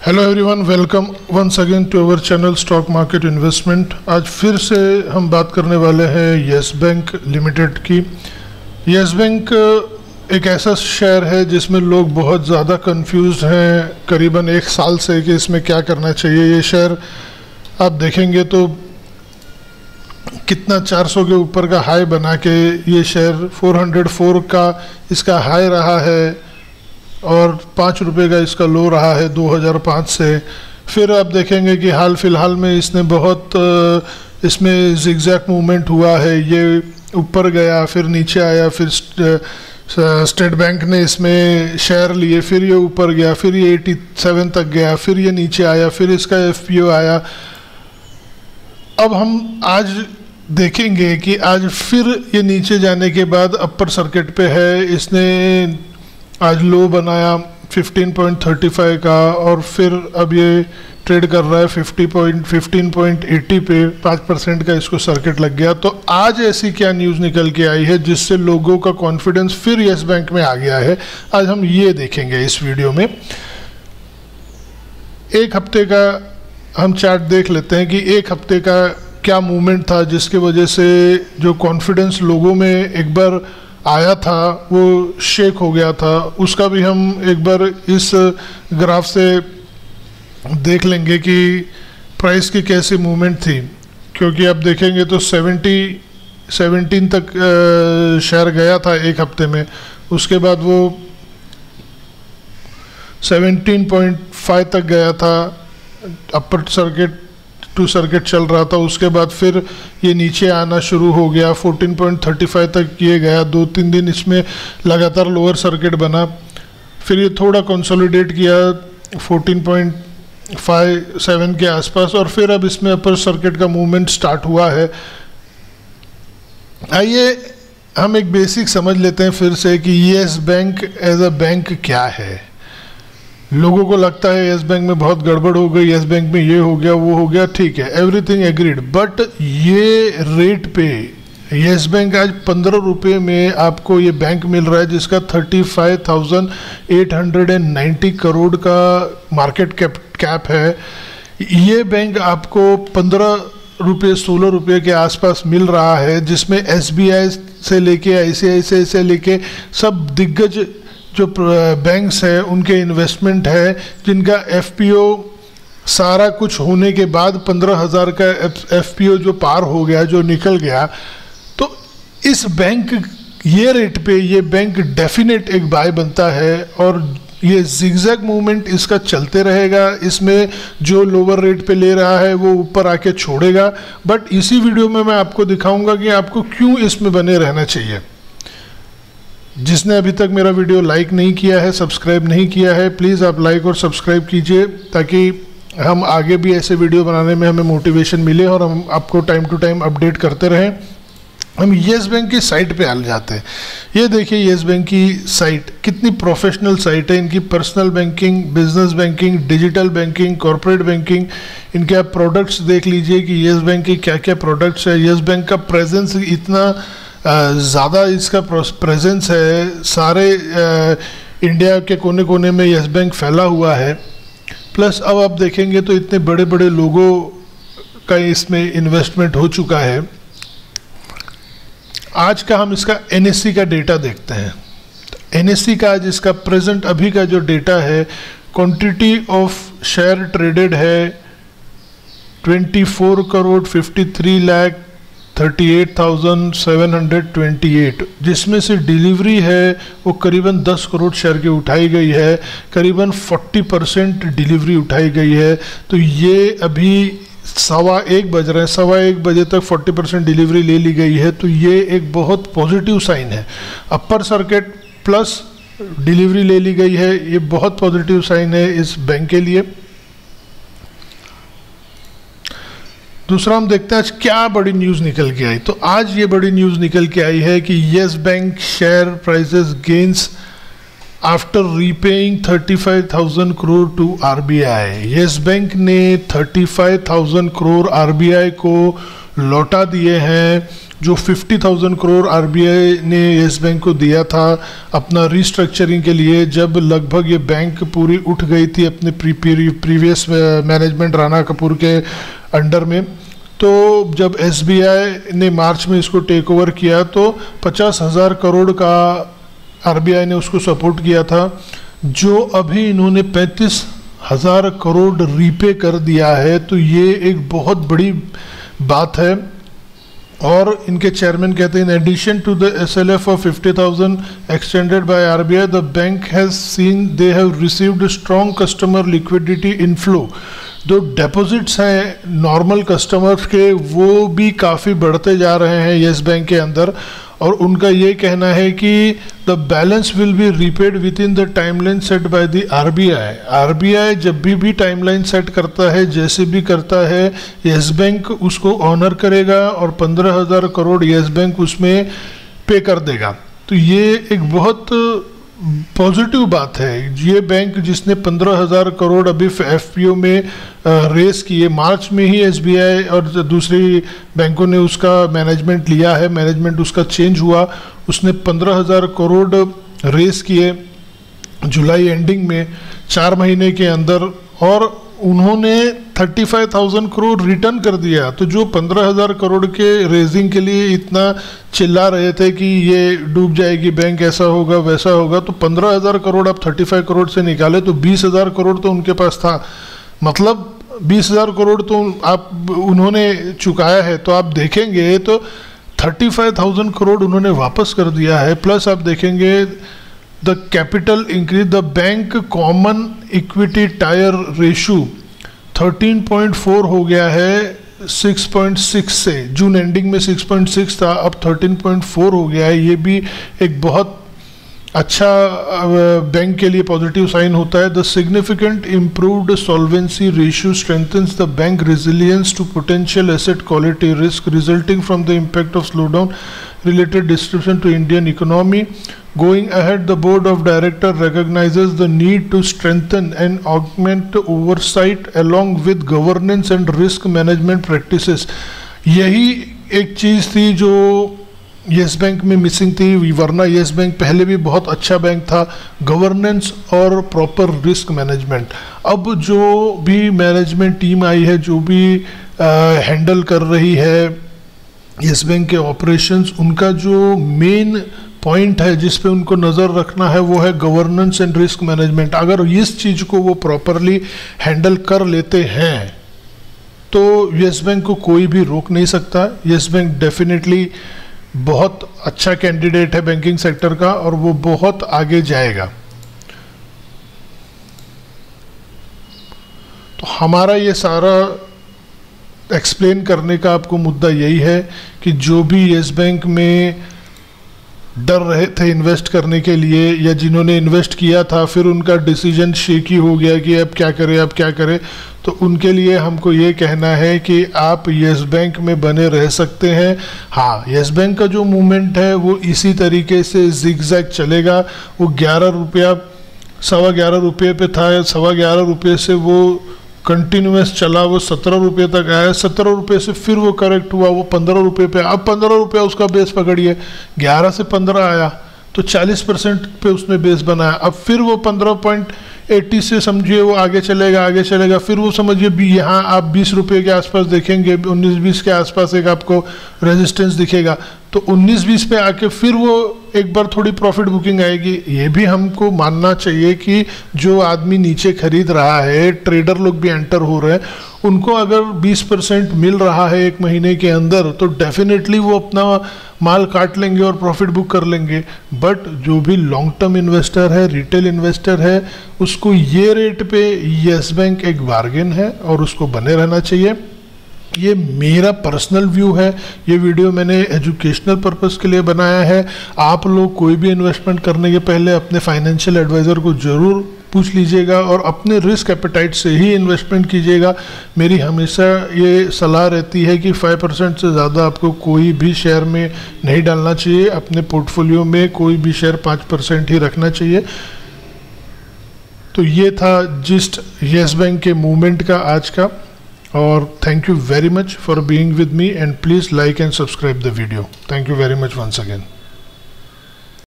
Hello everyone, welcome once again to our channel stock market investment. आज फिर से हम बात करने वाले हैं येस बैंक लिमिटेड की। येस बैंक एक ऐसा शेयर है जिसमें लोग बहुत ज़्यादा कंफ्यूज्ड हैं करीबन एक साल से कि इसमें क्या करना चाहिए। ये शेयर आप देखेंगे तो कितना 400 के ऊपर का हाई बना के ये शेयर 404 का इसका हाई रहा है और 5 रुपये का इसका लो रहा है 2005 से। फिर आप देखेंगे कि हाल फिलहाल में इसने बहुत इसमें जिगजैग मूवमेंट हुआ है। ये ऊपर गया, फिर नीचे आया, फिर स्टेट बैंक ने इसमें शेयर लिए, फिर ये ऊपर गया, फिर ये 87 तक गया, फिर ये नीचे आया, फिर इसका एफपीओ आया। अब हम आज देखेंगे कि आज फिर ये नीचे जाने के बाद अपर सर्किट पे है। इसने आज लो बनाया 15.35 का और फिर अब ये ट्रेड कर रहा है 15.80 पे। 5% का इसको सर्किट लग गया। तो आज ऐसी क्या न्यूज़ निकल के आई है जिससे लोगों का कॉन्फिडेंस फिर येस बैंक में आ गया है, आज हम ये देखेंगे इस वीडियो में। एक हफ्ते का हम चार्ट देख लेते हैं कि एक हफ्ते का क्या मूवमेंट था जिसके वजह से जो कॉन्फिडेंस लोगों में एक बार आया था वो शेक हो गया था। उसका भी हम एक बार इस ग्राफ से देख लेंगे कि प्राइस की कैसी मूवमेंट थी, क्योंकि आप देखेंगे तो 17 तक शेयर गया था एक हफ्ते में। उसके बाद वो 17.5 तक गया था, अपर सर्किट टू सर्किट चल रहा था। उसके बाद फिर ये नीचे आना शुरू हो गया, 14.35 तक ये गया। 2-3 दिन इसमें लगातार लोअर सर्किट बना, फिर ये थोड़ा कंसोलिडेट किया 14.57 के आसपास और फिर अब इसमें अपर सर्किट का मूवमेंट स्टार्ट हुआ है। आइए हम एक बेसिक समझ लेते हैं फिर से कि Yes Bank as a bank क्या है। लोगों को लगता है येस बैंक में बहुत गड़बड़ हो गई, येस बैंक में ये हो गया वो हो गया, ठीक है, एवरीथिंग एग्रीड। बट ये रेट पे येस बैंक आज 15 रुपये में आपको ये बैंक मिल रहा है जिसका 35,890 करोड़ का मार्केट कैप है। ये बैंक आपको 15 रुपये 16 रुपये के आसपास मिल रहा है, जिसमें SBI से लेके ICICI से लेके सब दिग्गज जो बैंक्स हैं उनके इन्वेस्टमेंट है, जिनका एफपीओ सारा कुछ होने के बाद 15,000 का एफपीओ जो पार हो गया, जो निकल गया। तो इस बैंक ये रेट पे ये बैंक डेफिनेट एक बाय बनता है और ये जिगजैग मूवमेंट इसका चलते रहेगा। इसमें जो लोअर रेट पे ले रहा है वो ऊपर आके छोड़ेगा। बट इसी वीडियो में मैं आपको दिखाऊंगा कि आपको क्यों इसमें बने रहना चाहिए। जिसने अभी तक मेरा वीडियो लाइक नहीं किया है, सब्सक्राइब नहीं किया है, प्लीज़ आप लाइक और सब्सक्राइब कीजिए ताकि हम आगे भी ऐसे वीडियो बनाने में हमें मोटिवेशन मिले और हम आपको टाइम टू टाइम अपडेट करते रहें। हम येस बैंक की साइट पे आ जाते हैं। ये देखिए येस बैंक की साइट कितनी प्रोफेशनल साइट है। इनकी personal banking, business banking, digital banking, corporate banking, इनके आप प्रोडक्ट्स देख लीजिए कि येस बैंक की क्या क्या प्रोडक्ट्स है। येस बैंक का प्रेजेंस इतना ज़्यादा इसका प्रेजेंस है, सारे इंडिया के कोने कोने में येस बैंक फैला हुआ है। प्लस अब आप देखेंगे तो इतने बड़े बड़े लोगों का इसमें इन्वेस्टमेंट हो चुका है। आज का हम इसका NSE का डेटा देखते हैं। तो NSE का आज इसका प्रेजेंट अभी का जो डेटा है, क्वांटिटी ऑफ शेयर ट्रेडेड है 24,53,38,728, जिसमें से डिलीवरी है वो करीबन 10 करोड़ शेयर की उठाई गई है। करीबन 40% डिलीवरी उठाई गई है। तो ये अभी 1:15 बज रहे हैं, 1:15 बजे तक 40% डिलीवरी ले ली गई है। तो ये एक बहुत पॉजिटिव साइन है। अपर सर्किट प्लस डिलीवरी ले ली गई है, ये बहुत पॉजिटिव साइन है इस बैंक के लिए। दूसरा हम देखते हैं आज क्या बड़ी न्यूज़ निकल के आई। तो आज ये बड़ी न्यूज़ निकल के आई है कि Yes Bank share prices gains after repaying 35,000 crore to RBI। Yes Bank ने 35,000 करोड़ RBI को लौटा दिए हैं जो 50,000 करोड़ आरबीआई ने येस बैंक को दिया था अपना रिस्ट्रक्चरिंग के लिए, जब लगभग ये बैंक पूरी उठ गई थी अपने प्रीवियस मैनेजमेंट राणा कपूर के अंडर में, तो जब एसबीआई ने मार्च में इसको टेक ओवर किया तो 50,000 करोड़ का आरबीआई ने उसको सपोर्ट किया था, जो अभी इन्होंने 35,000 करोड़ रीपे कर दिया है। तो ये एक बहुत बड़ी बात है। और इनके चेयरमैन कहते हैं, in addition to the SLF of 50,000 extended by RBI, the bank has seen they have received strong customer liquidity inflow. जो डिपॉजिट्स हैं नॉर्मल कस्टमर्स के वो भी काफ़ी बढ़ते जा रहे हैं येस बैंक के अंदर, और उनका ये कहना है कि the balance will be repaid with in the timeline set by the RBI. RBI जब भी टाइमलाइन सेट करता है, जैसे भी करता है, येस बैंक उसको ऑनर करेगा और 15,000 करोड़ येस बैंक उसमें पे कर देगा। तो ये एक बहुत पॉजिटिव बात है। ये बैंक जिसने 15,000 करोड़ अभी एफपीओ में रेस किए, मार्च में ही एसबीआई और दूसरी बैंकों ने उसका मैनेजमेंट लिया है, मैनेजमेंट उसका चेंज हुआ, उसने 15,000 करोड़ रेस किए जुलाई एंडिंग में 4 महीने के अंदर, और उन्होंने 35,000 करोड़ रिटर्न कर दिया। तो जो 15,000 करोड़ के रेजिंग के लिए इतना चिल्ला रहे थे कि ये डूब जाएगी बैंक, ऐसा होगा वैसा होगा, तो 15,000 करोड़ आप 35 करोड़ से निकाले तो 20,000 करोड़ तो उनके पास था। मतलब 20,000 करोड़ तो आप उन्होंने चुकाया है। तो आप देखेंगे तो 35,000 करोड़ उन्होंने वापस कर दिया है। प्लस आप देखेंगे the capital increase, the bank common equity tyre ratio 13.4 हो गया है 6.6 से। जून एंडिंग में 6.6 था, अब 13.4 हो गया है। ये भी एक बहुत अच्छा बैंक के लिए पॉजिटिव साइन होता है। The significant improved solvency ratio strengthens the bank resilience to potential asset quality risk resulting from the impact of slowdown related disruption to Indian economy. Going ahead, the board of directors recognizes the need to strengthen and augment oversight along with governance and risk management practices. यही एक चीज़ थी जो yes bank में missing थी, वरना yes bank पहले भी बहुत अच्छा बैंक था। गवर्नेंस और प्रॉपर रिस्क मैनेजमेंट। अब जो भी मैनेजमेंट टीम आई है, जो भी हैंडल कर रही है येस बैंक के ऑपरेशंस, उनका जो मेन पॉइंट है जिस पे उनको नज़र रखना है वो है गवर्नेंस एंड रिस्क मैनेजमेंट। अगर इस चीज़ को वो प्रॉपरली हैंडल कर लेते हैं तो येस बैंक को कोई भी रोक नहीं सकता। येस बैंक डेफिनेटली बहुत अच्छा कैंडिडेट है बैंकिंग सेक्टर का, और वो बहुत आगे जाएगा। तो हमारा ये सारा एक्सप्लेन करने का आपको मुद्दा यही है कि जो भी येस बैंक में डर रहे थे इन्वेस्ट करने के लिए, या जिन्होंने इन्वेस्ट किया था फिर उनका डिसीजन शेकी हो गया कि अब क्या करें अब क्या करें, तो उनके लिए हमको ये कहना है कि आप येस बैंक में बने रह सकते हैं। हाँ, येस बैंक का जो मूवमेंट है वो इसी तरीके से जिगजैग चलेगा। वो 11 रुपया 11.25 रुपये पे था, 11.25 रुपये से वो कंटिन्यूस चला, वो 17 रुपये तक आया, 17 रुपये से फिर वो करेक्ट हुआ, वो 15 रुपये पे, अब 15 रुपया उसका बेस पकड़िए, 11 से 15 आया तो 40% पे उसने बेस बनाया। अब फिर वो 15.80 से समझिए वो आगे चलेगा, फिर वो समझिए भी यहाँ आप 20 रुपये के आसपास देखेंगे, 19-20 के आसपास एक आपको रेजिस्टेंस दिखेगा, तो 19-20 पे आके फिर वो एक बार थोड़ी प्रॉफिट बुकिंग आएगी। ये भी हमको मानना चाहिए कि जो आदमी नीचे खरीद रहा है, ट्रेडर लोग भी एंटर हो रहे हैं, उनको अगर 20% मिल रहा है एक महीने के अंदर तो डेफिनेटली वो अपना माल काट लेंगे और प्रॉफिट बुक कर लेंगे। बट जो भी लॉन्ग टर्म इन्वेस्टर है, रिटेल इन्वेस्टर है, उसको ये रेट पे येस बैंक एक बार्गेन है और उसको बने रहना चाहिए। ये मेरा पर्सनल व्यू है। ये वीडियो मैंने एजुकेशनल पर्पस के लिए बनाया है। आप लोग कोई भी इन्वेस्टमेंट करने के पहले अपने फाइनेंशियल एडवाइज़र को ज़रूर पूछ लीजिएगा और अपने रिस्क एपेटाइट से ही इन्वेस्टमेंट कीजिएगा। मेरी हमेशा ये सलाह रहती है कि 5% से ज़्यादा आपको कोई भी शेयर में नहीं डालना चाहिए। अपने पोर्टफोलियो में कोई भी शेयर 5% ही रखना चाहिए। तो ये था जिस्ट येस बैंक के मूवमेंट का आज का। और thank you very much for being with me and please like and subscribe the video. Thank you very much once again.